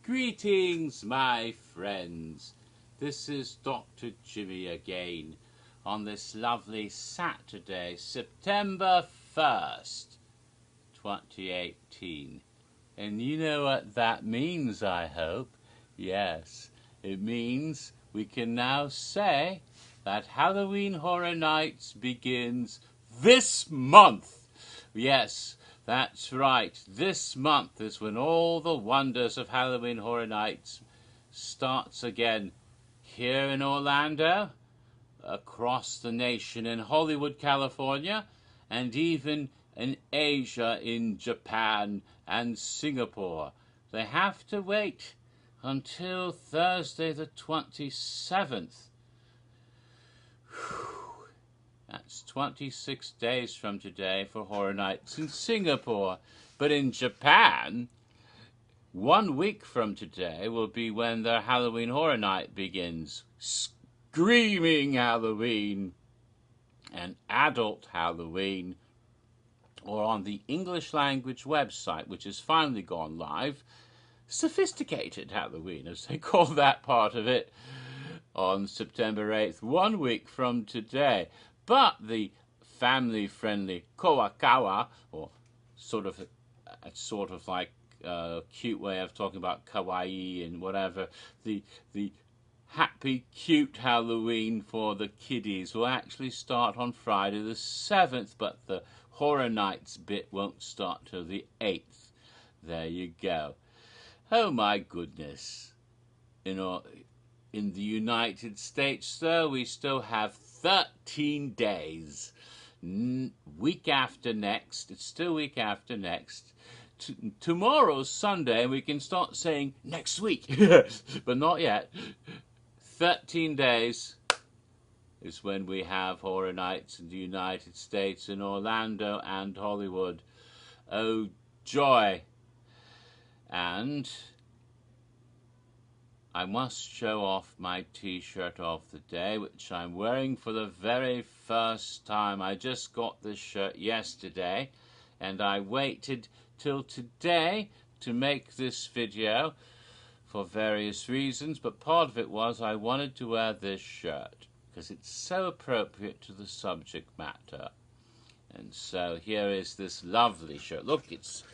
Greetings, my friends. This is Dr. Jimmy again on this lovely Saturday, September 1st, 2018. And you know what that means, I hope? Yes, it means we can now say that Halloween Horror Nights begins this month. Yes, that's right. This month is when all the wonders of Halloween Horror Nights starts again here in Orlando, across the nation in Hollywood, California, and even in Asia, in Japan and Singapore. They have to wait until Thursday the 27th. That's 26 days from today for Horror Nights in Singapore. But in Japan, 1 week from today will be when their Halloween Horror Night begins. Screaming Halloween and adult Halloween, or on the English language website, which has finally gone live, sophisticated Halloween, as they call that part of it, on September 8th, 1 week from today. But the family-friendly Kawakawa, or sort of like a cute way of talking about kawaii and whatever, the happy, cute Halloween for the kiddies will actually start on Friday the 7th, but the Horror Nights bit won't start till the 8th. There you go. Oh my goodness. In the United States, though, we still have 13 days. Week after next. It's still week after next. Tomorrow's Sunday, and we can start saying next week. But not yet. 13 days is when we have Horror Nights in the United States, in Orlando and Hollywood. Oh, joy. And I must show off my t-shirt of the day, which I'm wearing for the very first time. I just got this shirt yesterday, and I waited till today to make this video for various reasons, but part of it was I wanted to wear this shirt because it's so appropriate to the subject matter. And so here is this lovely shirt. Look, it's,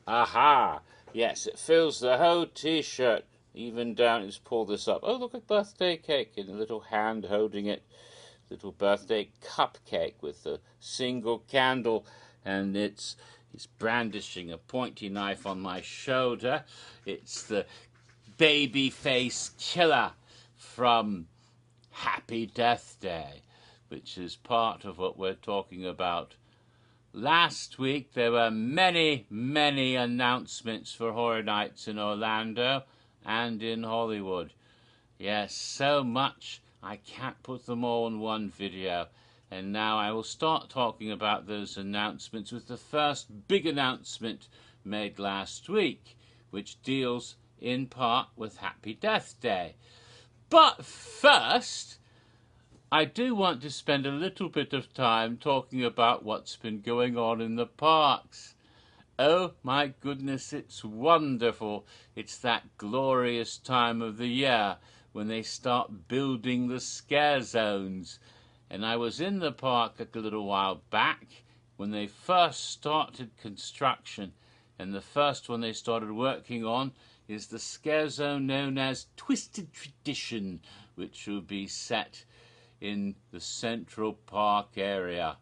aha, yes, it fills the whole t-shirt. Even down, let's pull this up. Oh, look at birthday cake in a little hand holding it. Little birthday cupcake with a single candle, and it's brandishing a pointy knife on my shoulder. It's the baby face killer from Happy Death Day, which is part of what we're talking about. Last week there were many, many announcements for Horror Nights in Orlando and in Hollywood. Yes, so much I can't put them all in one video. And now I will start talking about those announcements with the first big announcement made last week, which deals in part with Happy Death Day. But first, I do want to spend a little bit of time talking about what's been going on in the parks. Oh my goodness, it's wonderful. It's that glorious time of the year when they start building the scare zones. And I was in the park a little while back when they first started construction. And the first one they started working on is the scare zone known as Twisted Tradition, which will be set in the Central Park area.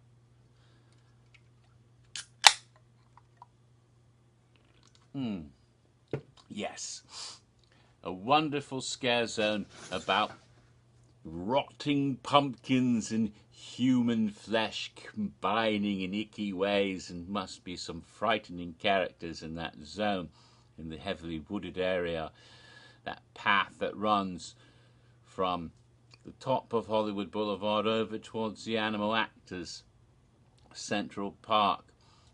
Yes, a wonderful scare zone about rotting pumpkins and human flesh combining in icky ways, and must be some frightening characters in that zone, in the heavily wooded area, that path that runs from the top of Hollywood Boulevard over towards the Animal Actors Central Park.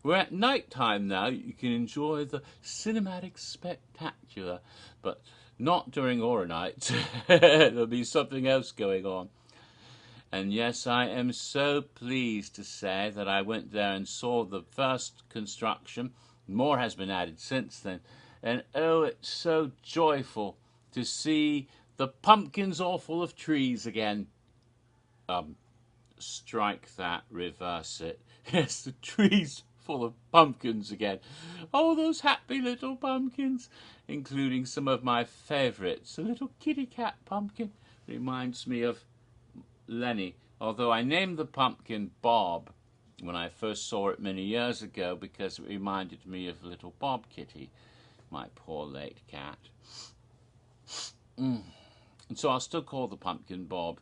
We're at night time now. You can enjoy the cinematic spectacular, but not during Horror Nights. There'll be something else going on. And yes, I am so pleased to say that I went there and saw the first construction. More has been added since then. And oh, it's so joyful to see the pumpkins all full of trees again. Strike that, reverse it. Yes, the trees full of pumpkins again. Oh, those happy little pumpkins, including some of my favourites. A little kitty cat pumpkin reminds me of Lenny, although I named the pumpkin Bob when I first saw it many years ago because it reminded me of little Bob Kitty, my poor late cat. And so I'll still call the pumpkin Bob,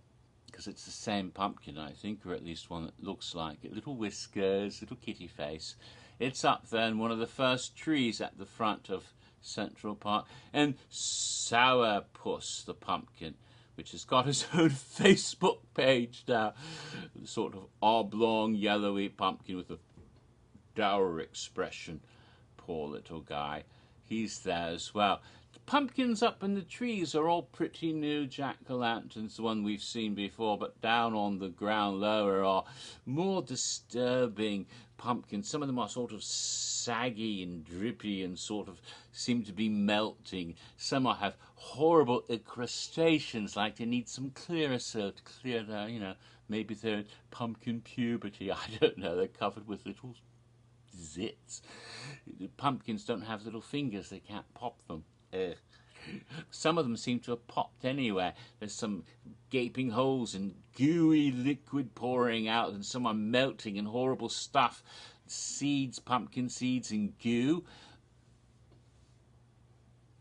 because it's the same pumpkin, I think, or at least one that looks like it. Little whiskers, little kitty face. It's up there in one of the first trees at the front of Central Park. And Sourpuss the pumpkin, which has got his own Facebook page now. The sort of oblong, yellowy pumpkin with a dour expression. Poor little guy. He's there as well. The pumpkins up in the trees are all pretty new jack-o'-lanterns, the one we've seen before, but down on the ground lower are more disturbing pumpkins. Some of them are sort of saggy and drippy and sort of seem to be melting. Some have horrible incrustations, like they need some Clearasil to clear their, maybe they're pumpkin puberty. I don't know. They're covered with little zits. The pumpkins don't have little fingers. They can't pop them. Some of them seem to have popped anywhere. There's some gaping holes and gooey liquid pouring out, and some are melting and horrible stuff. Seeds, pumpkin seeds and goo.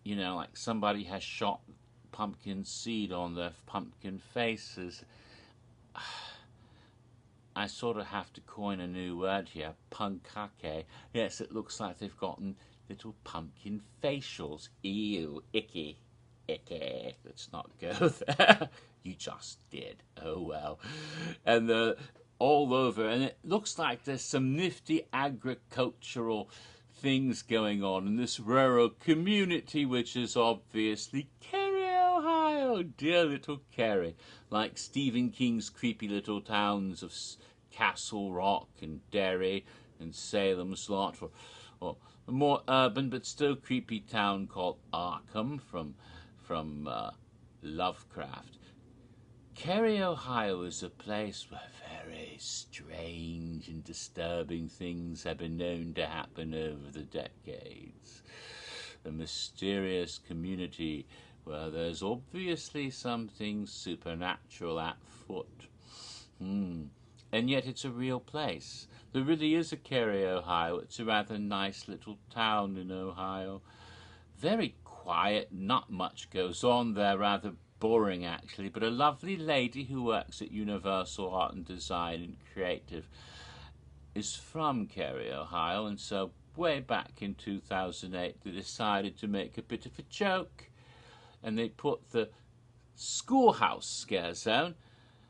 Like somebody has shot pumpkin seed on their pumpkin faces. I sort of have to coin a new word here, punkake. Yes, it looks like they've gotten little pumpkin facials. Ew, icky, icky. Let's not go there. You just did. Oh well. And they're all over, and it looks like there's some nifty agricultural things going on in this rural community, which is obviously Kerry, Ohio. Dear little Kerry. Like Stephen King's creepy little towns of Castle Rock and Derry and Salem's Lot, or a more urban but still creepy town called Arkham from Lovecraft. Kerry, Ohio is a place where very strange and disturbing things have been known to happen over the decades. A mysterious community where there's obviously something supernatural at foot. And yet it's a real place. There really is a Kerry, Ohio. It's a rather nice little town in Ohio. Very quiet, not much goes on there, rather boring actually, but a lovely lady who works at Universal Art and Design and Creative is from Kerry, Ohio, and so way back in 2008 they decided to make a bit of a joke, and they put the schoolhouse scare zone,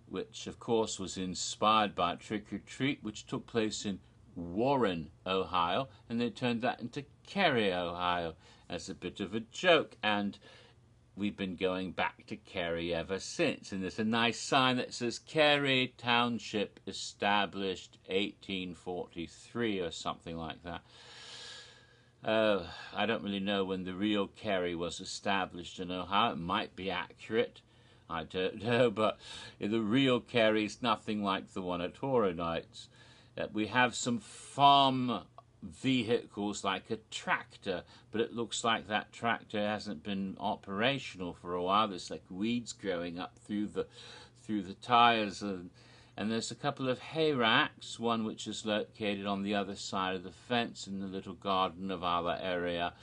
which of course was inspired by Trick or Treat, which took place in Warren, Ohio, and they turned that into Kerry, Ohio as a bit of a joke, and we've been going back to Kerry ever since. And there's a nice sign that says Kerry Township established 1843 or something like that. I don't really know when the real Kerry was established in Ohio. It might be accurate. I don't know, but the real Kerry's nothing like the one at Horror Nights. We have some farm vehicles like a tractor, but it looks like that tractor hasn't been operational for a while. There's like weeds growing up through the tires, and there's a couple of hay racks, one which is located on the other side of the fence in the little garden of our area,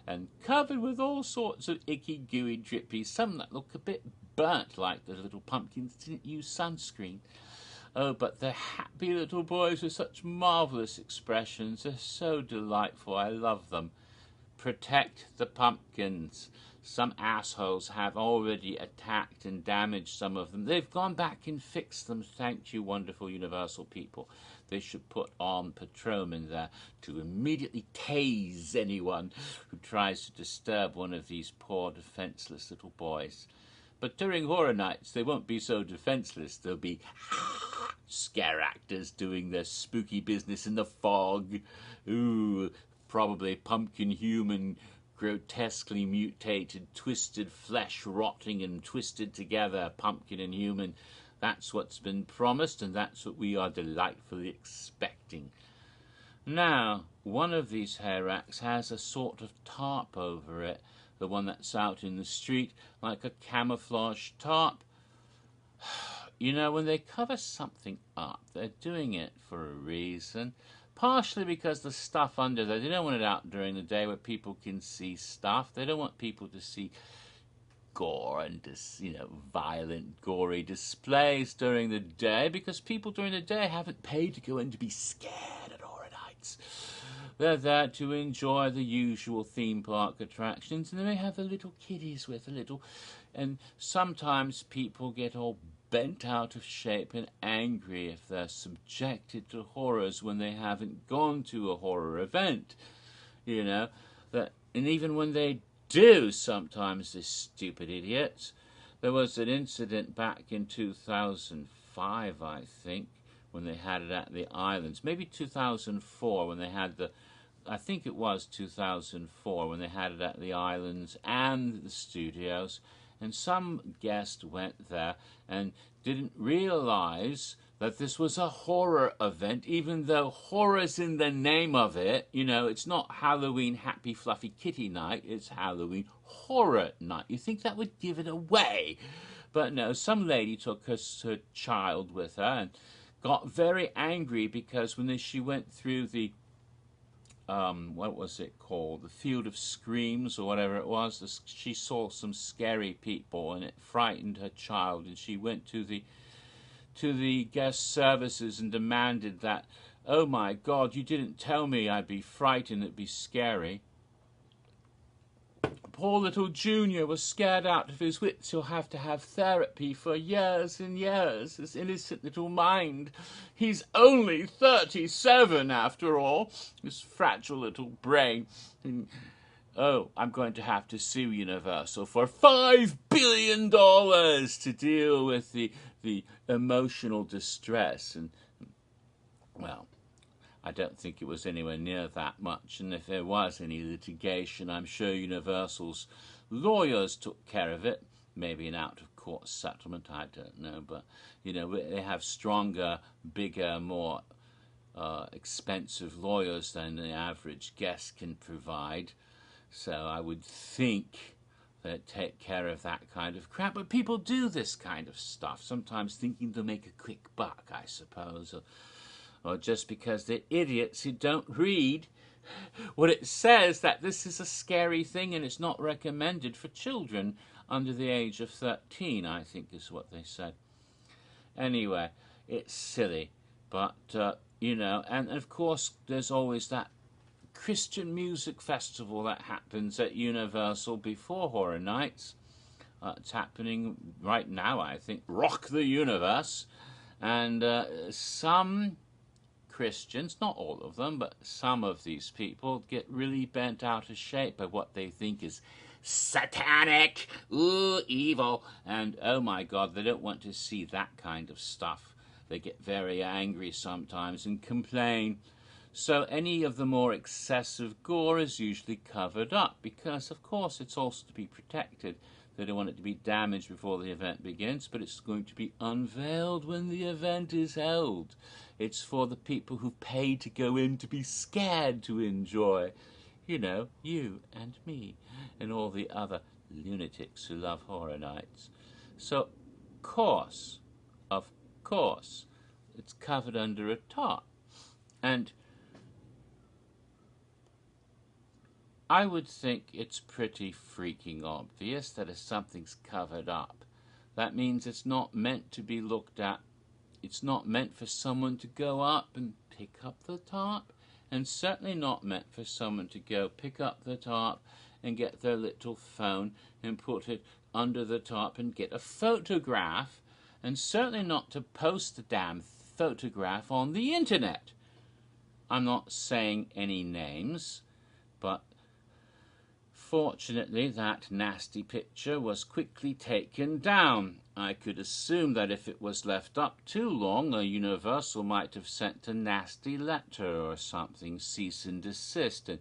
and covered with all sorts of icky, gooey, drippy, some that look a bit burnt, like the little pumpkins didn't use sunscreen. Oh, but they're happy little boys with such marvellous expressions. They're so delightful. I love them. Protect the pumpkins. Some assholes have already attacked and damaged some of them. They've gone back and fixed them. Thank you, wonderful Universal people. They should put on patrolmen there to immediately tase anyone who tries to disturb one of these poor defenceless little boys. But during Horror Nights, they won't be so defenseless. They'll be scare actors doing their spooky business in the fog. Ooh, probably pumpkin human grotesquely mutated, twisted flesh rotting and twisted together, pumpkin and human. That's what's been promised, and that's what we are delightfully expecting. Now, one of these hair racks has a sort of tarp over it, the one that's out in the street, like a camouflage tarp. You know, when they cover something up, they're doing it for a reason. Partially because the stuff under there, they don't want it out during the day where people can see stuff. They don't want people to see gore and, violent, gory displays during the day, because people during the day haven't paid to go in to be scared at horror nights. They're there to enjoy the usual theme park attractions, and they may have the little kiddies with and sometimes people get all bent out of shape and angry if they're subjected to horrors when they haven't gone to a horror event. And even when they do, sometimes they're stupid idiots. There was an incident back in 2005, I think, when they had it at the islands. Maybe 2004 when they had I think it was 2004 when they had it at the islands and the studios. And some guest went there and didn't realize that this was a horror event, even though horror's in the name of it. It's not Halloween Happy Fluffy Kitty Night, it's Halloween Horror Night. You think that would give it away. But no, some lady took her child with her and got very angry because when she went through the what was it called? The Field of Screams or whatever it was. She saw some scary people and it frightened her child, and she went to the guest services and demanded that, oh my God, you didn't tell me I'd be frightened, it'd be scary. Poor little Junior was scared out of his wits. He'll have to have therapy for years and years. His innocent little mind. He's only 37 after all. His fragile little brain. And, I'm going to have to sue Universal for $5 billion to deal with the emotional distress. And, well, I don't think it was anywhere near that much, and if there was any litigation, I'm sure Universal's lawyers took care of it. Maybe an out-of-court settlement, I don't know, but, they have stronger, bigger, more expensive lawyers than the average guest can provide. So I would think they'd take care of that kind of crap. But people do this kind of stuff, sometimes thinking they'll make a quick buck, I suppose, or just because they're idiots who don't read what it says, that this is a scary thing and it's not recommended for children under the age of 13, I think is what they said. Anyway, it's silly, but, and of course there's always that Christian music festival that happens at Universal before Horror Nights. It's happening right now, I think. Rock the Universe. And some Christians, not all of them, but some of these people get really bent out of shape by what they think is satanic, evil, and oh my God, they don't want to see that kind of stuff. They get very angry sometimes and complain. So any of the more excessive gore is usually covered up because, of course, it's also to be protected. They don't want it to be damaged before the event begins, but it's going to be unveiled when the event is held. It's for the people who pay to go in to be scared to enjoy. You and me and all the other lunatics who love horror nights. So, of course, it's covered under a tarp. And I would think it's pretty freaking obvious that if something's covered up, that means it's not meant to be looked at. It's not meant for someone to go up and pick up the tarp, and certainly not meant for someone to go pick up the tarp and get their little phone and put it under the tarp and get a photograph, and certainly not to post the damn photograph on the internet. I'm not saying any names, but fortunately, that nasty picture was quickly taken down. I could assume that if it was left up too long, a Universal might have sent a nasty letter or something, cease and desist, and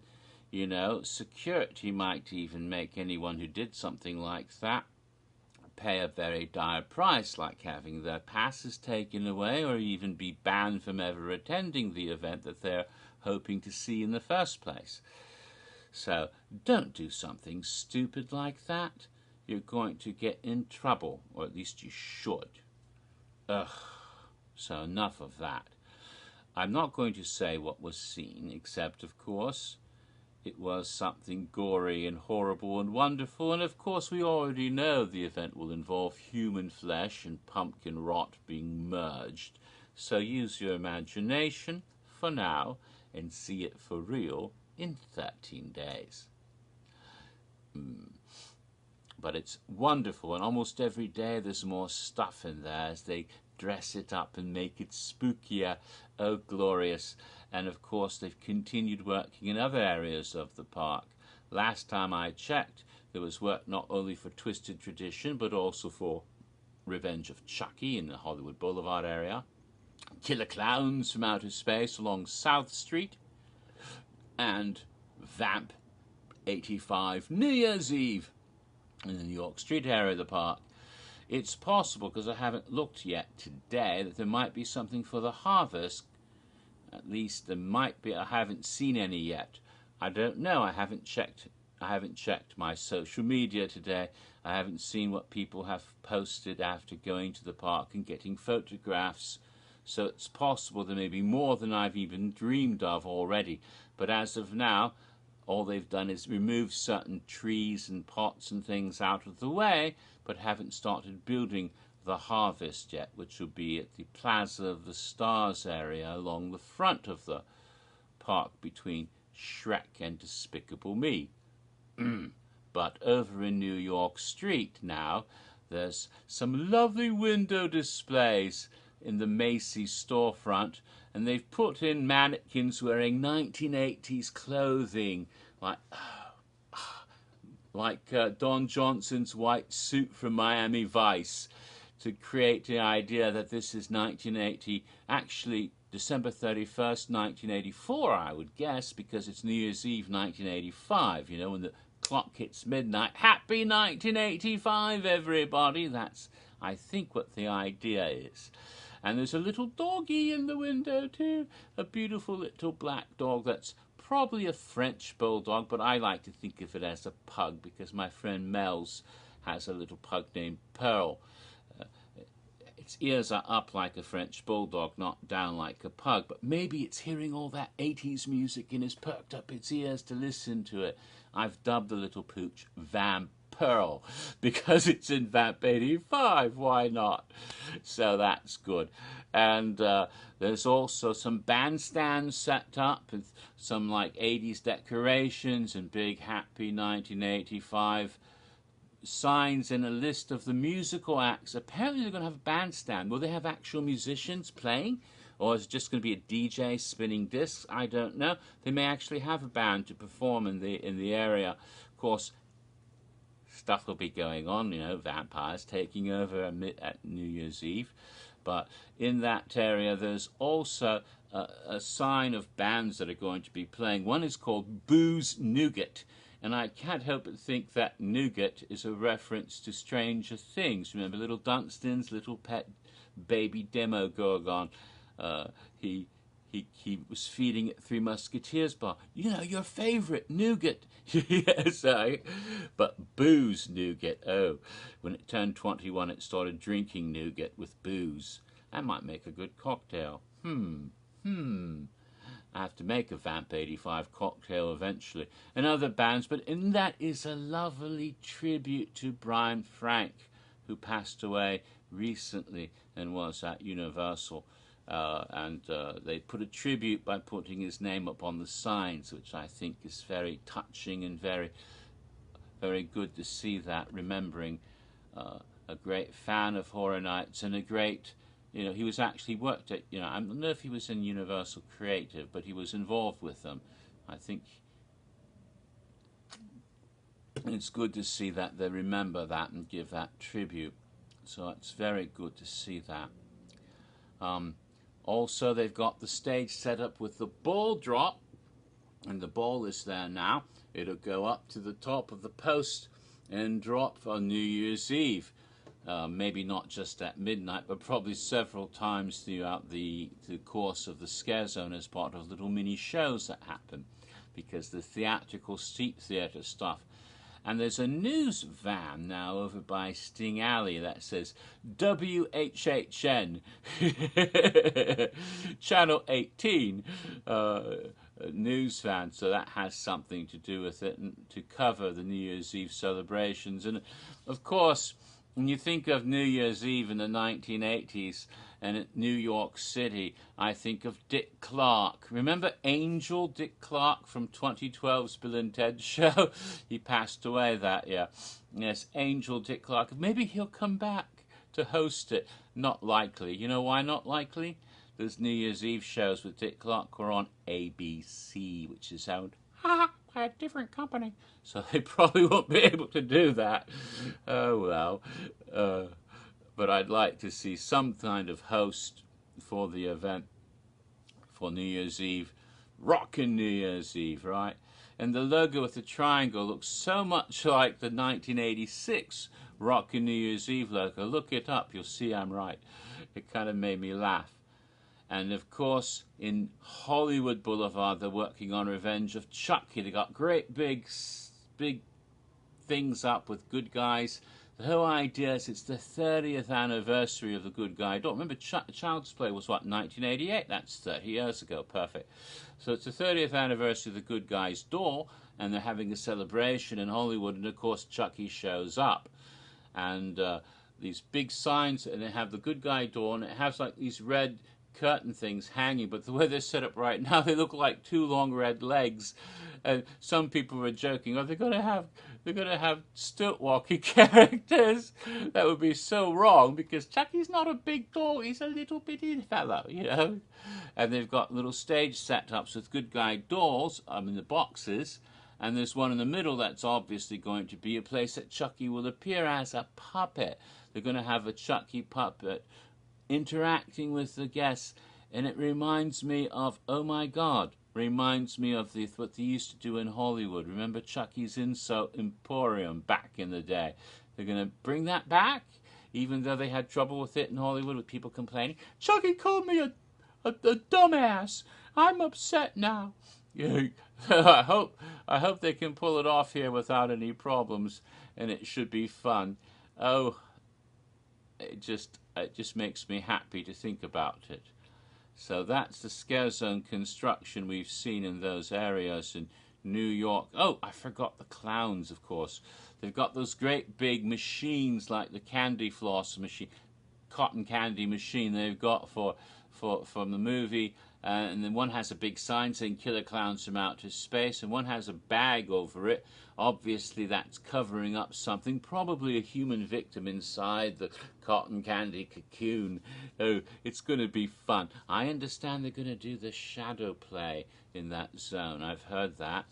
You know, security might even make anyone who did something like that pay a very dire price, like having their passes taken away or even be banned from ever attending the event that they're hoping to see in the first place. So don't do something stupid like that. You're going to get in trouble, or at least you should. Ugh. So enough of that. I'm not going to say what was seen, except, of course, it was something gory and horrible and wonderful, and of course we already know the event will involve human flesh and pumpkin rot being merged. So use your imagination for now and see it for real in 13 days. But it's wonderful, and almost every day there's more stuff in there as they dress it up and make it spookier. Oh, glorious. And of course they've continued working in other areas of the park. Last time I checked, there was work not only for Twisted Tradition, but also for Revenge of Chucky in the Hollywood Boulevard area, Killer Clowns from Outer Space along South Street, and Vamp 85 New Year's Eve in the New York Street area of the park. It's possible, because I haven't looked yet today, that there might be something for the harvest. At least there might be. I haven't seen any yet. I don't know. I haven't checked my social media today. I haven't seen what people have posted after going to the park and getting photographs. So it's possible there may be more than I've even dreamed of already. But as of now, all they've done is remove certain trees and pots and things out of the way, but haven't started building the harvest yet, which will be at the Plaza of the Stars area along the front of the park between Shrek and Despicable Me. But over in New York Street now, there's some lovely window displays in the Macy's storefront, and they've put in mannequins wearing 1980s clothing, like Don Johnson's white suit from Miami Vice, to create the idea that this is 1980, actually December 31st, 1984, I would guess, because it's New Year's Eve 1985, you know, when the clock hits midnight. Happy 1985, everybody! That's, I think, what the idea is. And there's a little doggy in the window too, a beautiful little black dog that's probably a French bulldog, but I like to think of it as a pug because my friend Mel's has a little pug named Pearl. Its ears are up like a French bulldog, not down like a pug, but maybe it's hearing all that 80s music and has perked up its ears to listen to it. I've dubbed the little pooch Van Pearl because it's in Vamp 85, why not? So that's good. And there's also some bandstands set up with some like 80s decorations and big happy 1985 signs and a list of the musical acts. Apparently they're going to have a bandstand. Will they have actual musicians playing? Or is it just going to be a DJ spinning discs? I don't know. They may actually have a band to perform in the area. Of course, stuff will be going on, you know, vampires taking over at New Year's Eve. But in that area, there's also a sign of bands that are going to be playing. One is called Booze Nougat. And I can't help but think that nougat is a reference to Stranger Things. Remember Little Dunstan's little pet baby Demogorgon? He was feeding it Three Musketeers bar. You know, your favourite, nougat. Yes, but booze nougat. Oh, when it turned 21, it started drinking nougat with booze. That might make a good cocktail. I have to make a Vamp 85 cocktail eventually. And other bands, but and that is a lovely tribute to Brian Frank, who passed away recently and was at Universal. They put a tribute by putting his name up on the signs, which I think is very touching and very, very good to see that, remembering a great fan of Horror Nights and a great, you know, he was actually worked at, you know, I don't know if he was in Universal Creative, but he was involved with them. I think it's good to see that they remember that and give that tribute. So it's very good to see that. Also, they've got the stage set up with the ball drop, and the ball is there now. It'll go up to the top of the post and drop on New Year's Eve. Maybe not just at midnight, but probably several times throughout the course of the Scare Zone as part of little mini shows that happen, because the theatrical street theatre stuff. And there's a news van now over by Sting Alley that says WHHN, Channel 18 news van. So that has something to do with it, and to cover the New Year's Eve celebrations. And of course, when you think of New Year's Eve in the 1980s and at New York City, I think of Dick Clark. Remember Angel Dick Clark from 2012's Bill and Ted show? He passed away that year. Yes, Angel Dick Clark. Maybe he'll come back to host it. Not likely. You know why not likely? Those New Year's Eve shows with Dick Clark were on ABC, which is owned by a different company. So they probably won't be able to do that. Oh, well. But I'd like to see some kind of host for the event for New Year's Eve. Rockin' New Year's Eve, right? And the logo with the triangle looks so much like the 1986 Rockin' New Year's Eve logo. Look it up, you'll see I'm right. It kind of made me laugh. And of course, in Hollywood Boulevard, they're working on Revenge of Chucky. They got great big things up with good guys. The whole idea is it's the 30th anniversary of the good guy. Don't remember, Child's Play was what, 1988? That's 30 years ago. Perfect. So it's the 30th anniversary of the good guy's door, and they're having a celebration in Hollywood, and of course Chucky shows up. And these big signs, and they have the good guy door, and it has like these red curtain things hanging, but the way they're set up right now, they look like two long red legs. And some people were joking, oh, they're gonna have stilt walking characters. That would be so wrong, because Chucky's not a big dog, he's a little bitty fellow, you know. And they've got little stage setups with good guy dolls in the boxes, and there's one in the middle that's obviously going to be a place that Chucky will appear as a puppet. They're going to have a Chucky puppet interacting with the guests, and it reminds me of, oh my God, reminds me of what they used to do in Hollywood. Remember Chucky's Insult Emporium back in the day? They're going to bring that back, even though they had trouble with it in Hollywood with people complaining. Chucky called me a dumbass. I'm upset now. I hope they can pull it off here without any problems, and it should be fun. Oh, it just makes me happy to think about it. So that's the Scare Zone construction we've seen in those areas in New York. Oh, I forgot the clowns, of course. They've got those great big machines like the candy floss machine, cotton candy machine they've got from the movie. And then one has a big sign saying Killer Clowns from Outer Space, and one has a bag over it. Obviously that's covering up something, probably a human victim inside the cotton candy cocoon. Oh, it's going to be fun. I understand they're going to do the shadow play in that zone. I've heard that.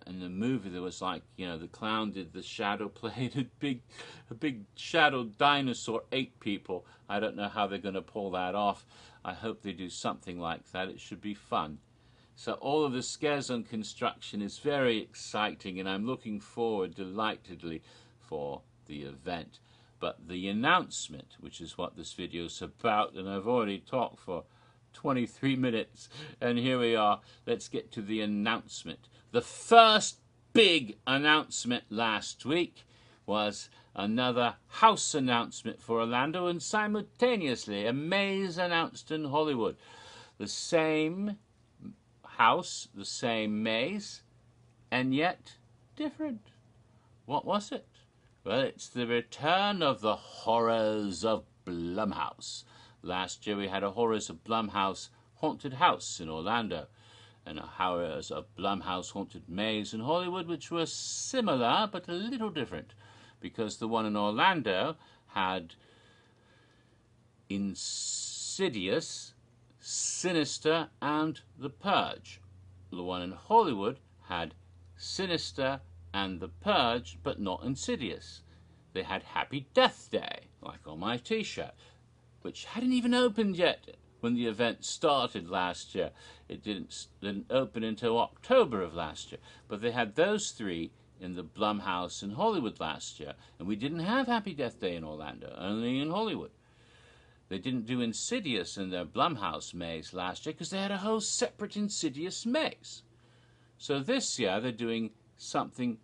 In the movie there was like, you know, the clown did the shadow play, and a big shadow dinosaur ate people. I don't know how they're going to pull that off. I hope they do something like that. It should be fun. So all of the Scare Zone construction is very exciting, and I'm looking forward delightedly for the event. But the announcement, which is what this video is about, and I've already talked for 23 minutes, and here we are. Let's get to the announcement. The first big announcement last week was another house announcement for Orlando, and simultaneously a maze announced in Hollywood. The same house, the same maze, and yet different. What was it? Well, it's the return of the Horrors of Blumhouse. Last year we had a Horrors of Blumhouse haunted house in Orlando, and a Horrors of Blumhouse haunted maze in Hollywood, which were similar but a little different, because the one in Orlando had Insidious, Sinister, and The Purge. The one in Hollywood had Sinister and The Purge, but not Insidious. They had Happy Death Day, like on my t-shirt, which hadn't even opened yet. when the event started last year. It didn't open until October of last year. But they had those three in the Blumhouse in Hollywood last year. And we didn't have Happy Death Day in Orlando, only in Hollywood. They didn't do Insidious in their Blumhouse maze last year because they had a whole separate Insidious maze. So this year they're doing something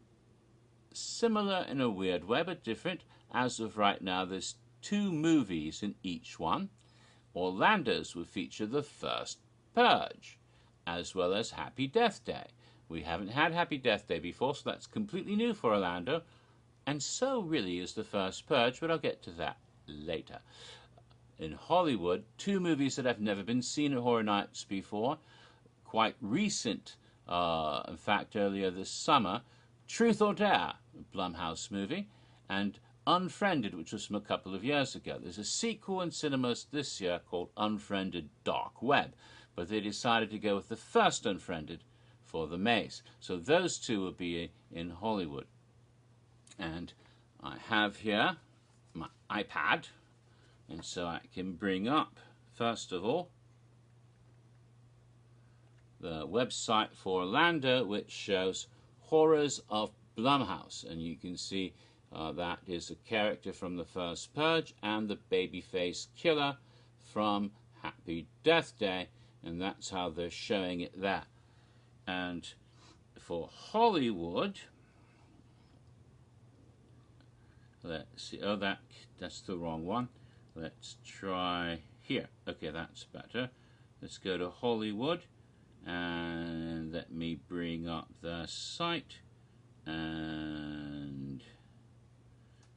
similar in a weird way, but different. As of right now, there's 2 movies in each one. Orlando's will feature the first Purge, as well as Happy Death Day. We haven't had Happy Death Day before, so that's completely new for Orlando. And so really is the first Purge, but I'll get to that later. In Hollywood, 2 movies that have never been seen at Horror Nights before, quite recent, in fact earlier this summer, Truth or Dare, a Blumhouse movie, and Unfriended, which was from a couple of years ago. There's a sequel in cinemas this year called Unfriended Dark Web, but they decided to go with the first Unfriended for the maze. So those 2 will be in Hollywood. And I have here my iPad, and so I can bring up, first of all, the website for Orlando, which shows Horrors of Blumhouse, and you can see that is a character from the first Purge and the babyface killer from Happy Death Day, and that's how they're showing it there. And for Hollywood, let's see, oh that's the wrong one. Let's try here. Okay, that's better. Let's go to Hollywood, and let me bring up the site, and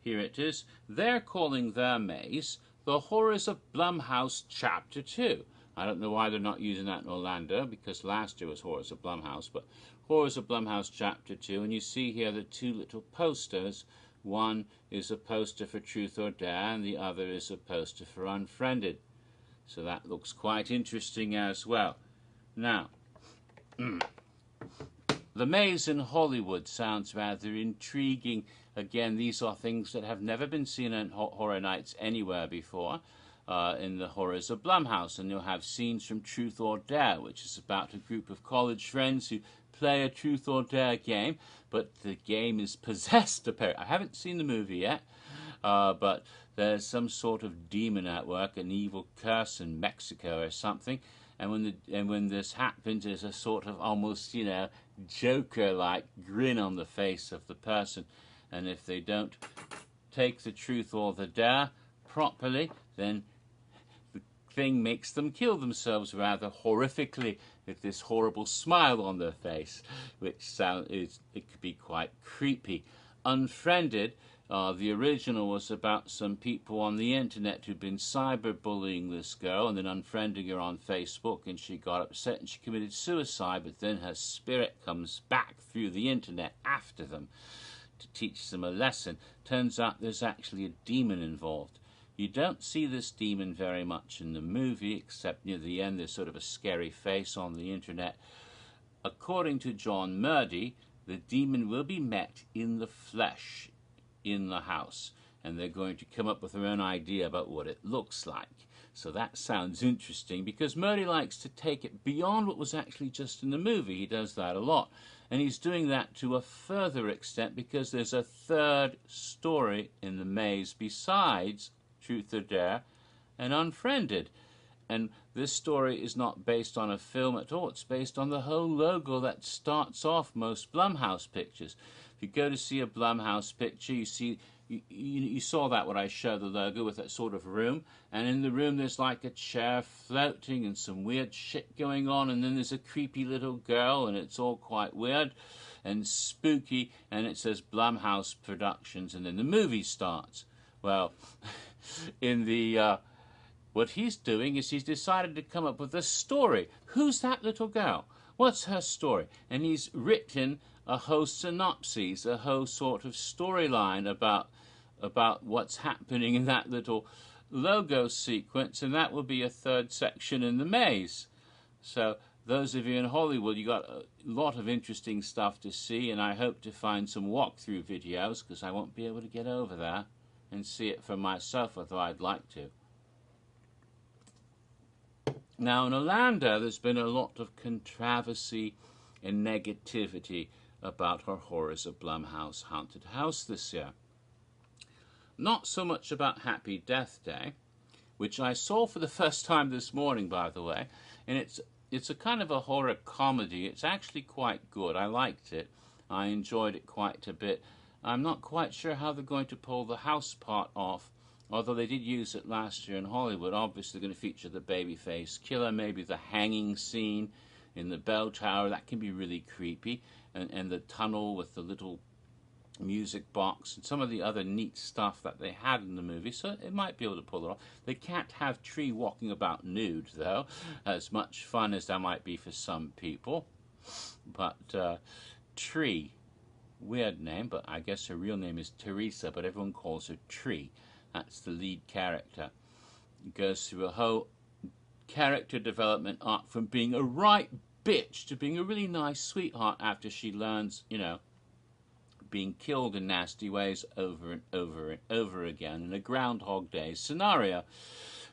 here it is. They're calling their maze the Horrors of Blumhouse Chapter 2. I don't know why they're not using that in Orlando, because last year was Horrors of Blumhouse, but Horrors of Blumhouse Chapter 2, and you see here the 2 little posters. One is a poster for Truth or Dare, and the other is a poster for Unfriended. So that looks quite interesting as well. Now, the maze in Hollywood sounds rather intriguing. Again, these are things that have never been seen in Horror Nights anywhere before in the Horrors of Blumhouse. And you'll have scenes from Truth or Dare, which is about a group of college friends who play a Truth or Dare game, but the game is possessed, apparently. I haven't seen the movie yet, but there's some sort of demon at work, an evil curse in Mexico or something. And when this happens, there's a sort of almost, Joker-like grin on the face of the person. And if they don't take the truth or the dare properly, then the thing makes them kill themselves rather horrifically with this horrible smile on their face, which it could be quite creepy. Unfriended, the original was about some people on the internet who'd been cyberbullying this girl and then unfriending her on Facebook, and she got upset and she committed suicide, but then her spirit comes back through the internet after them to teach them a lesson. Turns out there's actually a demon involved. You don't see this demon very much in the movie, except near the end there's sort of a scary face on the internet. According to John Murdy, the demon will be met in the flesh in the house, and they're going to come up with their own idea about what it looks like. So that sounds interesting, because Murdy likes to take it beyond what was actually just in the movie. He does that a lot. And he's doing that to a further extent because there's a third story in the maze besides Truth or Dare and Unfriended. And this story is not based on a film at all. It's based on the whole logo that starts off most Blumhouse pictures. If you go to see a Blumhouse picture, you see you saw that when I showed the logo with that sort of room, and in the room there's like a chair floating and some weird shit going on, and then there's a creepy little girl, and it's all quite weird and spooky, and it says Blumhouse Productions, and then the movie starts. Well, in the what he's doing is he's decided to come up with a story. Who's that little girl? What's her story? And he's written a whole synopsis, a whole sort of storyline about what's happening in that little logo sequence, and that will be a third section in the maze. So those of you in Hollywood, you got a lot of interesting stuff to see, and I hope to find some walkthrough videos, because I won't be able to get over there and see it for myself, although I'd like to. Now, in Orlando, there's been a lot of controversy and negativity about her Horrors of Blumhouse Haunted House this year. Not so much about Happy Death Day, which I saw for the first time this morning, by the way, and it's a kind of a horror comedy. It's actually quite good. I liked it. I enjoyed it quite a bit. I'm not quite sure how they're going to pull the house part off, although they did use it last year in Hollywood. Obviously, they're going to feature the babyface killer, maybe the hanging scene in the bell tower. That can be really creepy. And the tunnel with the little music box and some of the other neat stuff that they had in the movie. So it might be able to pull it off. They can't have Tree walking about nude, though, as much fun as that might be for some people. But Tree, weird name, but I guess her real name is Teresa, but everyone calls her Tree. That's the lead character. Goes through a whole character development arc from being a right bitch to being a really nice sweetheart after she learns, being killed in nasty ways over and over and over again in a Groundhog Day scenario.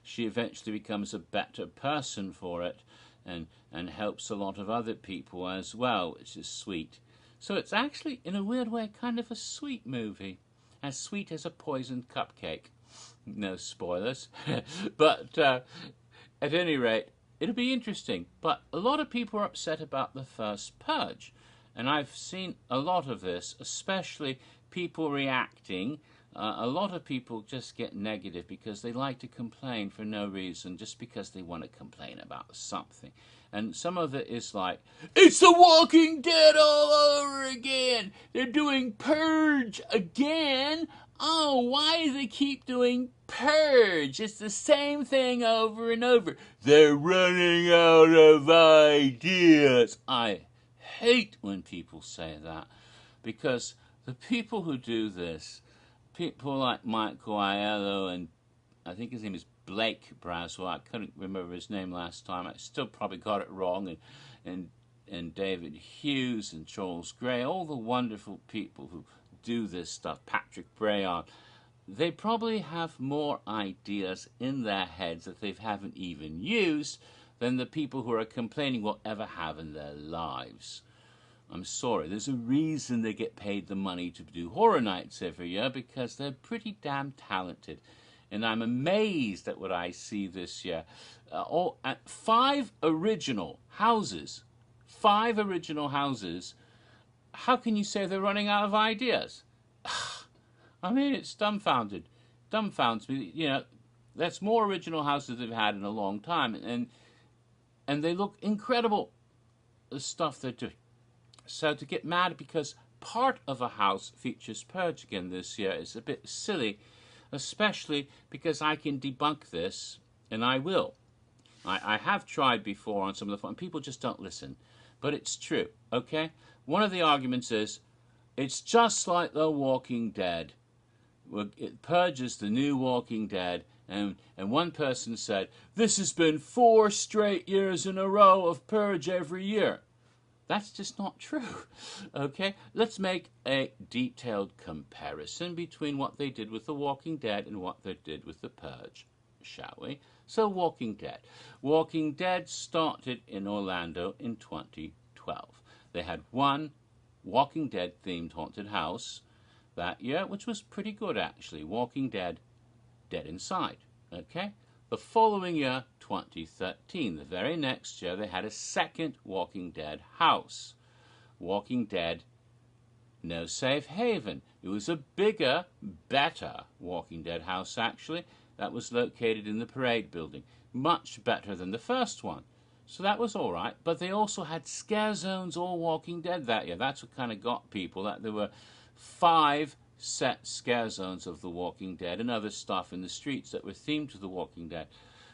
She eventually becomes a better person for it and helps a lot of other people as well, which is sweet. So it's actually, in a weird way, kind of a sweet movie. As sweet as a poisoned cupcake. No spoilers. But at any rate, it'll be interesting. But a lot of people are upset about the first Purge. And I've seen a lot of this, especially people reacting. A lot of people just get negative because they like to complain for no reason, just because they want to complain about something. And some of it is like, it's The Walking Dead all over again. They're doing Purge again. Oh, why do they keep doing Purge? It's the same thing over and over. They're running out of ideas. I hate when people say that, because the people who do this, people like Michael Aiello and I think his name is Blake Braswell. I couldn't remember his name last time. I still probably got it wrong. And David Hughes and Charles Gray, all the wonderful people who do this stuff, Patrick Brayon, they probably have more ideas in their heads that they haven't even used than the people who are complaining will ever have in their lives. I'm sorry, there's a reason they get paid the money to do horror nights every year, because they're pretty damn talented. And I'm amazed at what I see this year. At 5 original houses. 5 original houses. How can you say they're running out of ideas? I mean, it's dumbfounded. Dumbfounds me. That's more original houses they've had in a long time. And they look incredible, the stuff they're doing. So to get mad because part of a house features Purge again this year is a bit silly, especially because I can debunk this, and I will. I have tried before on some of the fun. People just don't listen. But it's true, okay? One of the arguments is, it's just like The Walking Dead. It purges the new Walking Dead. And one person said, this has been 4 straight years in a row of Purge every year. That's just not true, okay? Let's make a detailed comparison between what they did with The Walking Dead and what they did with The Purge, shall we? So, Walking Dead. Walking Dead started in Orlando in 2012. They had one Walking Dead-themed haunted house that year, which was pretty good, actually. Walking Dead, Dead Inside, okay? The following year, 2013, the very next year, they had a second Walking Dead house. Walking Dead No Safe Haven. It was a bigger, better Walking Dead house, actually. That was located in the Parade Building. Much better than the first one. So that was all right. But they also had scare zones all Walking Dead that year. That's what kind of got people, that there were 5 set scare zones of The Walking Dead and other stuff in the streets that were themed to The Walking Dead.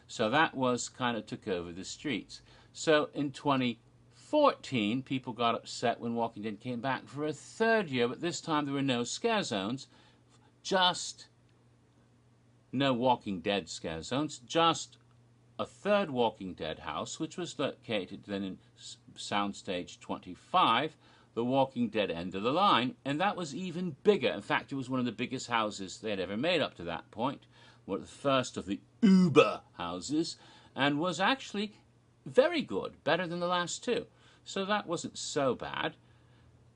So that was kind of took over the streets. So in 2014, people got upset when Walking Dead came back for a 3rd year, but this time there were no scare zones, just no Walking Dead scare zones, just a 3rd Walking Dead house, which was located then in Soundstage 25, The Walking Dead end of the line, and that was even bigger. In fact, it was one of the biggest houses they had ever made up to that point. One of the first of the Uber houses, and was actually very good, better than the last two. So that wasn't so bad.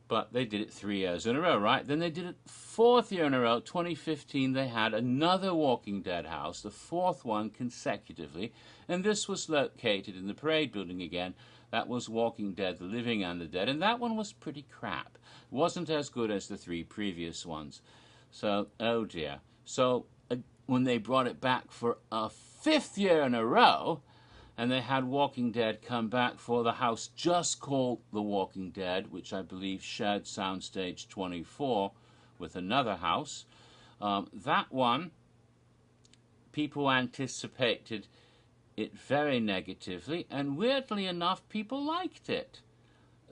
But they did it 3 years in a row, right? Then they did it 4th year in a row. 2015, they had another Walking Dead house, the 4th one consecutively. And this was located in the Parade Building again. That was Walking Dead, The Living and the Dead. And that one was pretty crap. It wasn't as good as the 3 previous ones. So, oh dear. So, when they brought it back for a 5th year in a row, and they had Walking Dead come back for the house just called The Walking Dead, which I believe shared Soundstage 24 with another house. That one, people anticipated it very negatively, and weirdly enough, people liked it.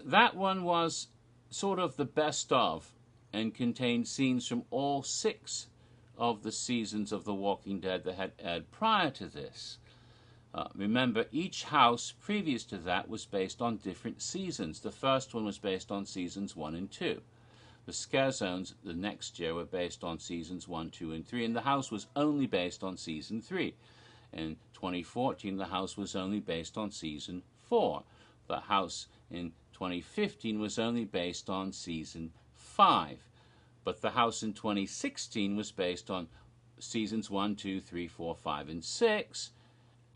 That one was sort of the best of, and contained scenes from all 6 of the seasons of The Walking Dead that had aired prior to this. Remember, each house previous to that was based on different seasons. The first one was based on seasons 1 and 2. The scare zones the next year were based on seasons 1, 2, and 3, and the house was only based on season 3. In 2014, the house was only based on season 4. The house in 2015 was only based on season 5. But the house in 2016 was based on seasons 1, 2, 3, 4, 5, and 6.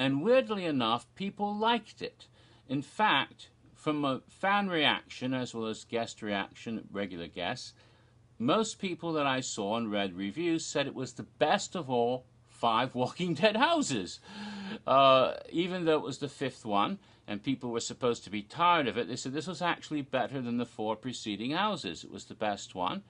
And weirdly enough, people liked it. In fact, from a fan reaction as well as guest reaction, regular guests, most people that I saw and read reviews said it was the best of all 5 Walking Dead houses. Even though it was the 5th one, and people were supposed to be tired of it, they said this was actually better than the 4 preceding houses. It was the best one.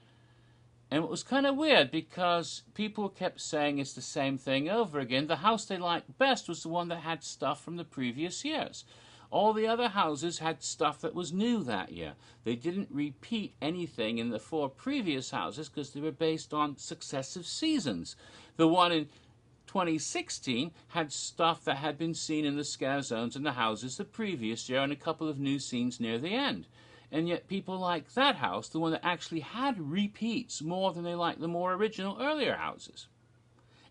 And it was kind of weird because people kept saying it's the same thing over again. The house they liked best was the one that had stuff from the previous years. All the other houses had stuff that was new that year. They didn't repeat anything in the 4 previous houses because they were based on successive seasons. The one in 2016 had stuff that had been seen in the scare zones and the houses the previous year and a couple of new scenes near the end. And yet people like that house, the one that actually had repeats, more than they like the more original earlier houses.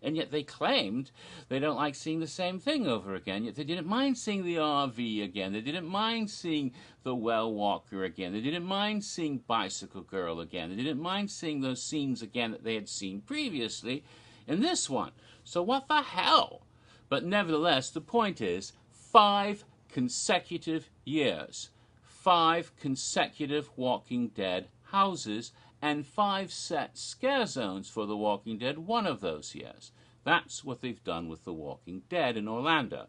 And yet they claimed they don't like seeing the same thing over again. Yet they didn't mind seeing the RV again. They didn't mind seeing the well walker again. They didn't mind seeing Bicycle Girl again. They didn't mind seeing those scenes again that they had seen previously in this one. So what the hell? But nevertheless, the point is 5 consecutive years. 5 consecutive Walking Dead houses and 5 set scare zones for The Walking Dead one of those years. That's what they've done with The Walking Dead in Orlando.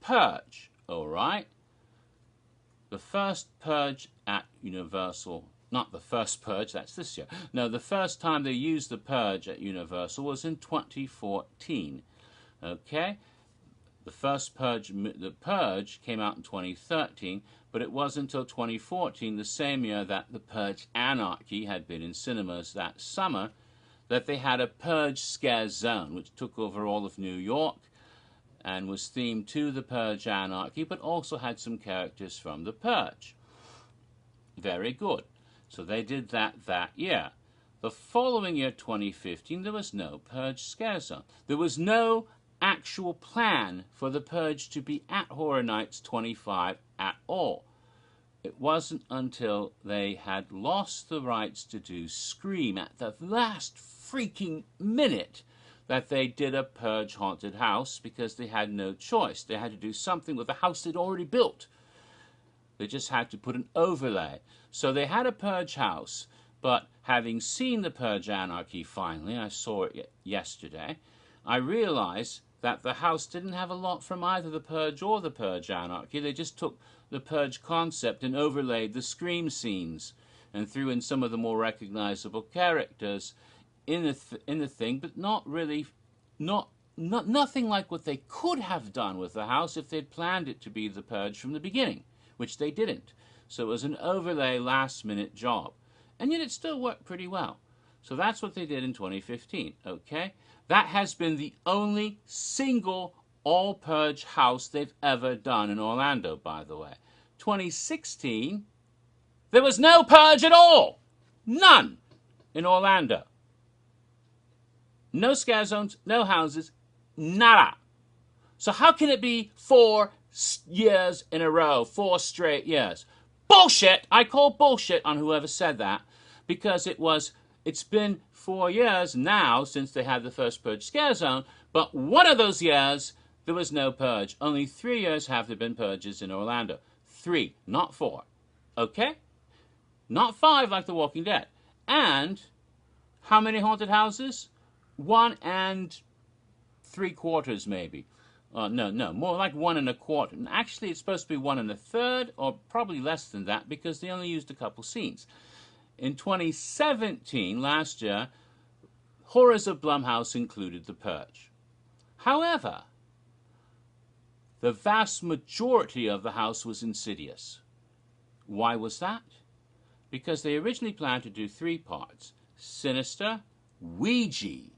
Purge, all right? The first Purge at Universal, not the first Purge, that's this year. No, the first time they used the Purge at Universal was in 2014, okay? The first Purge, the Purge came out in 2013, but it wasn't until 2014, the same year that the Purge Anarchy had been in cinemas that summer, that they had a Purge Scare Zone, which took over all of New York and was themed to the Purge Anarchy, but also had some characters from the Purge. Very good. So they did that year. The following year, 2015, there was no Purge Scare Zone. There was no actual plan for the Purge to be at Horror Nights 25 at all. It wasn't until they had lost the rights to do Scream at the last freaking minute that they did a Purge Haunted House, because they had no choice. They had to do something with the house they'd already built. They just had to put an overlay. So they had a Purge house, but having seen the Purge Anarchy finally, I saw it yesterday, I realized that the house didn't have a lot from either the Purge or the Purge Anarchy. They just took the Purge concept and overlaid the Scream scenes and threw in some of the more recognizable characters in the thing, but not really, nothing like what they could have done with the house if they'd planned it to be the Purge from the beginning, which they didn't. So it was an overlay last-minute job. And yet it still worked pretty well. So that's what they did in 2015, okay? That has been the only single all-Purge house they've ever done in Orlando, by the way. 2016, there was no Purge at all. None in Orlando. No scare zones, no houses, nada. So how can it be 4 years in a row, 4 straight years. Bullshit! I call bullshit on whoever said that, because it's been 4 years now since they had the first Purge Scare Zone, but one of those years there was no Purge. Only 3 years have there been Purges in Orlando. 3, not 4. Okay? Not 5 like The Walking Dead. And how many haunted houses? 1 3/4 maybe. No, more like 1 1/4. And actually, it's supposed to be 1 1/3, or probably less than that, because they only used a couple scenes. In 2017, last year, Horrors of Blumhouse included The Purge. However, the vast majority of the house was insidious. Why was that? Because they originally planned to do 3 parts: Sinister, Ouija,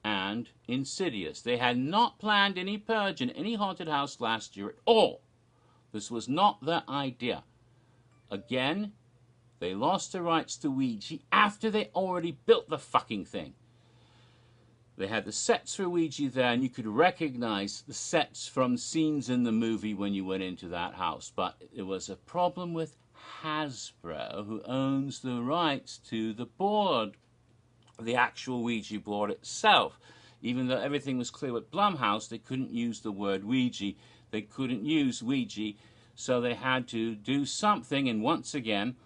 and Insidious. They had not planned any Purge in any haunted house last year at all. This was not their idea. Again, they lost the rights to Ouija after they already built the fucking thing. They had the sets for Ouija there, and you could recognize the sets from scenes in the movie when you went into that house. But it was a problem with Hasbro, who owns the rights to the board, the actual Ouija board itself. Even though everything was clear with Blumhouse, they couldn't use the word Ouija. They couldn't use Ouija, so they had to do something, and once again,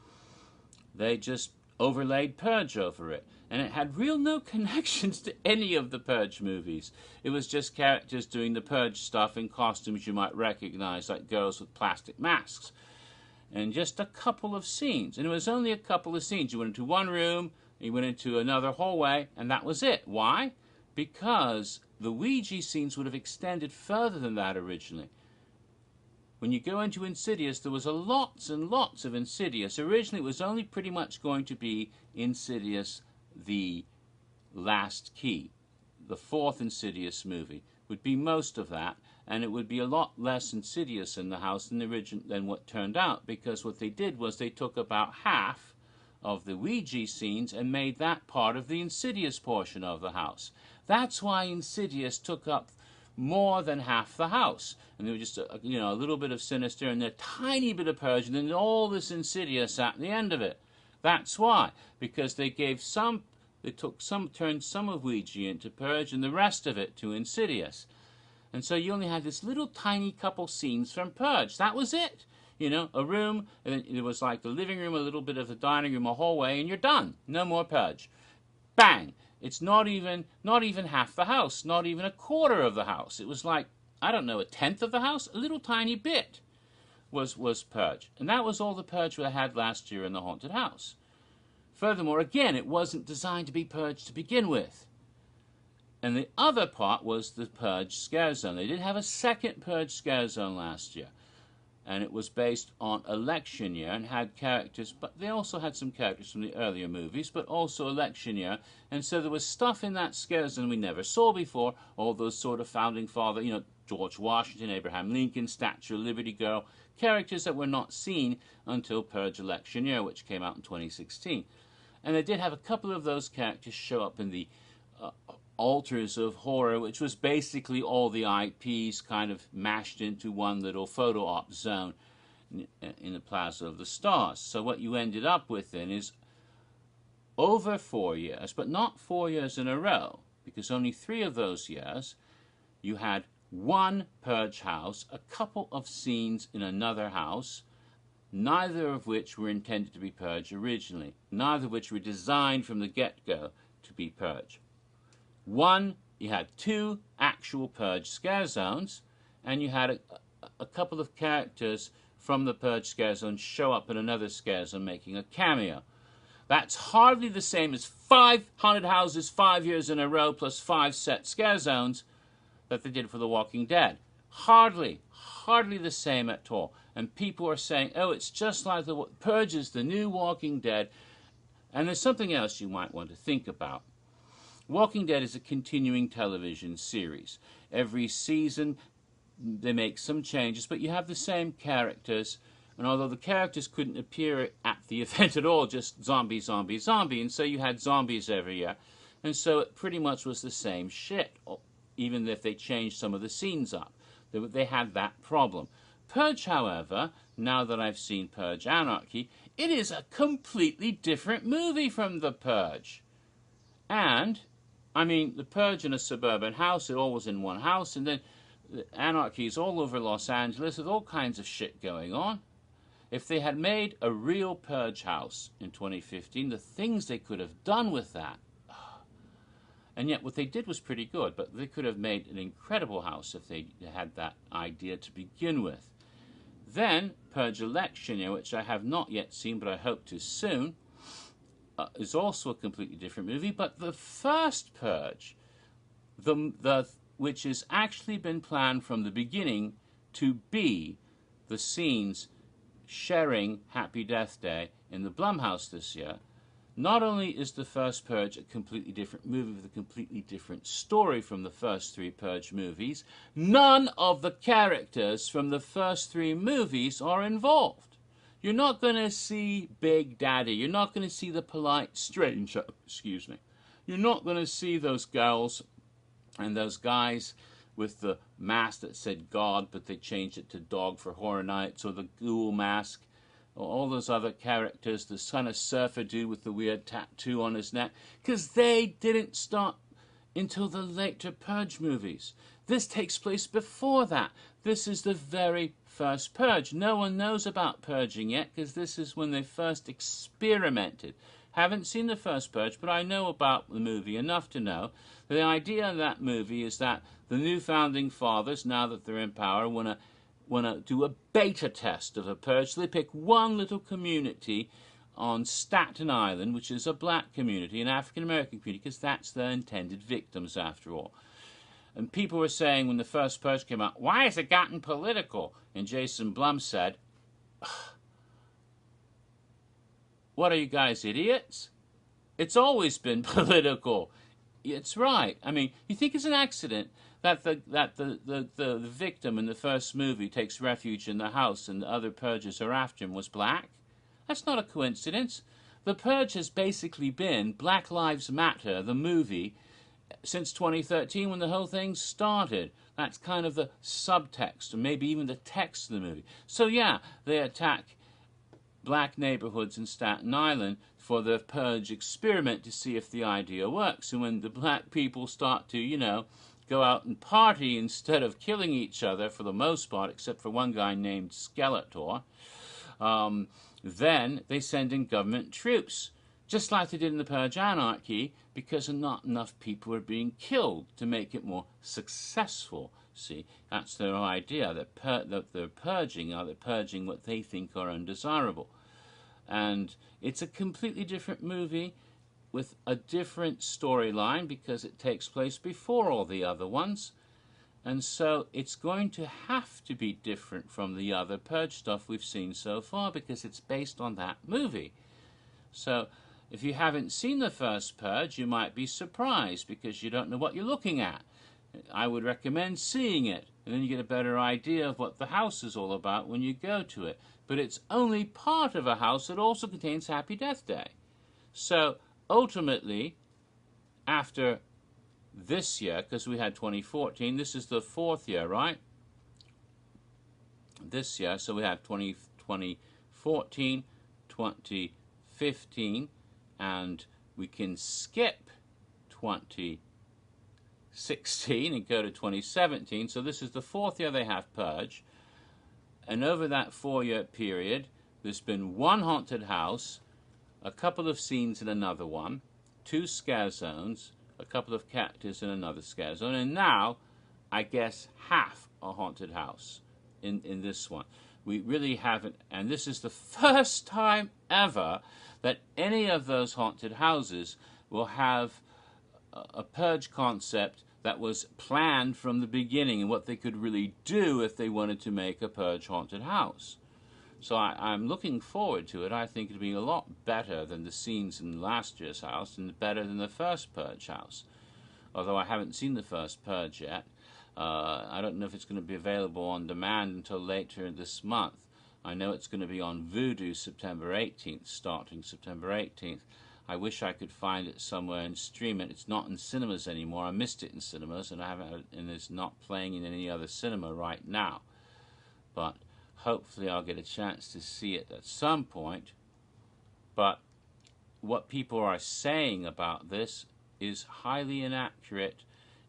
they just overlaid Purge over it. And it had real no connections to any of the Purge movies. It was just characters doing the Purge stuff in costumes you might recognize, like girls with plastic masks. And just a couple of scenes. And it was only a couple of scenes. You went into one room, you went into another hallway, and that was it. Why? Because the Ouija scenes would have extended further than that originally. When you go into Insidious, there was lots and lots of Insidious. Originally, it was only pretty much going to be Insidious, the Last Key. The 4th Insidious movie would be most of that, and it would be a lot less Insidious in the house than what turned out, because what they did was they took about half of the Ouija scenes and made that part of the Insidious portion of the house. That's why Insidious took up more than half the house, and there was just a little bit of Sinister and a tiny bit of Purge, and then all this Insidious at the end of it. That's why, because they turned some of Ouija into Purge and the rest of it to Insidious, and so you only had this little tiny couple scenes from Purge. That was it. A room, and then it was like the living room, a little bit of the dining room, a hallway, and you're done. No more Purge. Bang! It's not even half the house, not even a quarter of the house. It was like, I don't know, 1/10 of the house, a little tiny bit was Purge. And that was all the Purge we had last year in the haunted house. Furthermore, again, it wasn't designed to be Purge to begin with. And the other part was the Purge Scare Zone. They did have a second Purge Scare Zone last year. And it was based on Electioneer and had characters, but they also had some characters from the earlier movies, but also Electioneer. And so there was stuff in that Scare Zone we never saw before, all those sort of founding father, George Washington, Abraham Lincoln, Statue of Liberty Girl, characters that were not seen until Purge Electioneer, which came out in 2016. And they did have a couple of those characters show up in the Altars of Horror, which was basically all the IPs kind of mashed into one little photo op zone in the Plaza of the Stars. So what you ended up with then is over 4 years, but not 4 years in a row, because only 3 of those years you had one Purge house, a couple of scenes in another house, neither of which were intended to be Purge originally, neither of which were designed from the get-go to be Purge. You had 2 actual Purge scare zones, and you had a couple of characters from the Purge scare zone show up in another scare zone making a cameo. That's hardly the same as 5 haunted houses 5 years in a row plus 5 set scare zones that they did for The Walking Dead. Hardly the same at all. And people are saying, oh, it's just like the Purge is the new Walking Dead. And there's something else you might want to think about. Walking Dead is a continuing television series. Every season they make some changes, but you have the same characters. And although the characters couldn't appear at the event at all, just zombie, zombie, zombie, and so you had zombies every year. And so it pretty much was the same shit, even if they changed some of the scenes up. They had that problem. Purge, however, now that I've seen Purge Anarchy, it is a completely different movie from The Purge. And, I mean, The Purge in a suburban house, it all was in one house, and then Anarchy is all over Los Angeles with all kinds of shit going on. If they had made a real Purge house in 2015, the things they could have done with that. And yet what they did was pretty good, but they could have made an incredible house if they had that idea to begin with. Then, Purge Electioneer, which I have not yet seen, but I hope to soon, is also a completely different movie. But the first Purge, which has actually been planned from the beginning to be the scenes sharing Happy Death Day in the Blumhouse this year, not only is the first Purge a completely different movie with a completely different story from the first three Purge movies, none of the characters from the first three movies are involved. You're not going to see Big Daddy. You're not going to see the polite stranger. Excuse me. You're not going to see those girls and those guys with the mask that said God, but they changed it to dog for Horror Nights, or the ghoul mask, or all those other characters, the kind of surfer dude with the weird tattoo on his neck, because they didn't start until the later Purge movies. This takes place before that. This is the very first Purge. No one knows about purging yet, because this is when they first experimented. Haven't seen the first Purge, but I know about the movie enough to know the idea in that movie is that the new founding fathers, now that they're in power, want to do a beta test of a purge. So they pick one little community on Staten Island, which is a black community, an African-American community, because that's their intended victims, after all. And people were saying when the first Purge came out, why has it gotten political? And Jason Blum said, what are you guys, idiots? It's always been political. It's right. I mean, you think it's an accident that the victim in the first movie takes refuge in the house and the other purges are after him was black? That's not a coincidence. The Purge has basically been Black Lives Matter, the movie, since 2013 when the whole thing started. That's kind of the subtext, or maybe even the text of the movie. So yeah, they attack black neighborhoods in Staten Island for the Purge experiment to see if the idea works. And when the black people start to, go out and party instead of killing each other for the most part, except for one guy named Skeletor, then they send in government troops, just like they did in the Purge Anarchy, because not enough people are being killed to make it more successful. See, that's their idea. They're purging what they think are undesirable. And it's a completely different movie with a different storyline because it takes place before all the other ones. And so it's going to have to be different from the other Purge stuff we've seen so far because it's based on that movie. So if you haven't seen the first Purge, you might be surprised because you don't know what you're looking at. I would recommend seeing it, and then you get a better idea of what the house is all about when you go to it. But it's only part of a house that also contains Happy Death Day. So ultimately, after this year, because we had 2014, this is the fourth year, right? This year, so we have 2014, 2015, and we can skip 2016 and go to 2017. So this is the fourth year they have Purge. And over that 4-year period, there's been one haunted house, a couple of scenes in another one, 2 scare zones, a couple of characters in another scare zone, and now, I guess, half a haunted house in this one. We really haven't, and this is the first time ever that any of those haunted houses will have a Purge concept that was planned from the beginning and what they could really do if they wanted to make a Purge haunted house. So I'm looking forward to it. I think it'll be a lot better than the scenes in last year's house and better than the first Purge house. Although I haven't seen the first Purge yet. I don't know if it's going to be available on demand until later this month. I know it's going to be on Vudu September 18th, starting September 18th. I wish I could find it somewhere and stream it. It's not in cinemas anymore. I missed it in cinemas, and and it's not playing in any other cinema right now. But hopefully I'll get a chance to see it at some point. But what people are saying about this is highly inaccurate,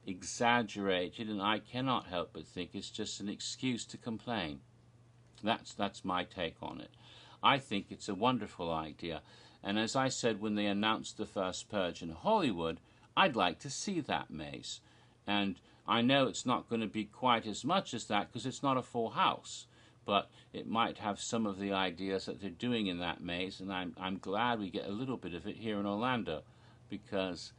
exaggerated, and I cannot help but think it's just an excuse to complain. That's my take on it. I think it's a wonderful idea. And as I said when they announced the first Purge in Hollywood, I'd like to see that maze. And I know it's not going to be quite as much as that because it's not a full house. But it might have some of the ideas that they're doing in that maze, and I'm glad we get a little bit of it here in Orlando, because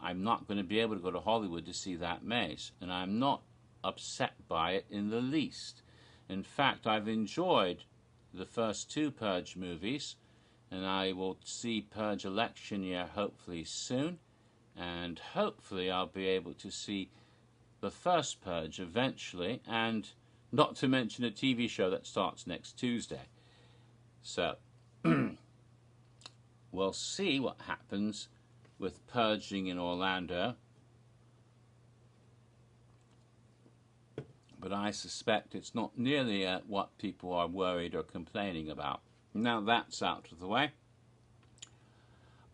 I'm not going to be able to go to Hollywood to see that maze, and I'm not upset by it in the least. In fact, I've enjoyed the first two Purge movies, and I will see Purge Electioneer hopefully soon, and hopefully I'll be able to see the first Purge eventually, and not to mention a TV show that starts next Tuesday. So, we'll see what happens with purging in Orlando. But I suspect it's not nearly what people are worried or complaining about. Now that's out of the way.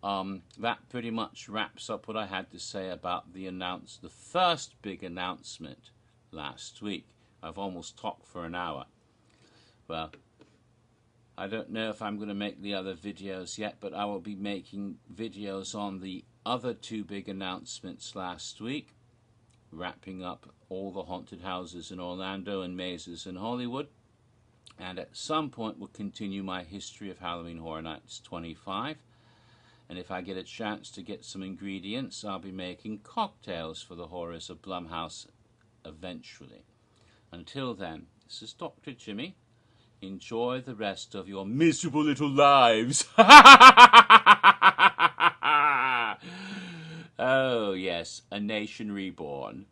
That pretty much wraps up what I had to say about the first big announcement last week. I've almost talked for an hour. Well, I don't know if I'm going to make the other videos yet, but I will be making videos on the other two big announcements last week, wrapping up all the haunted houses in Orlando and mazes in Hollywood. And at some point we'll continue my History of Halloween Horror Nights 25. And if I get a chance to get some ingredients, I'll be making cocktails for the horrors of Blumhouse eventually. Until then, this is Dr. Jimmy. Enjoy the rest of your miserable little lives. Oh, yes, a nation reborn.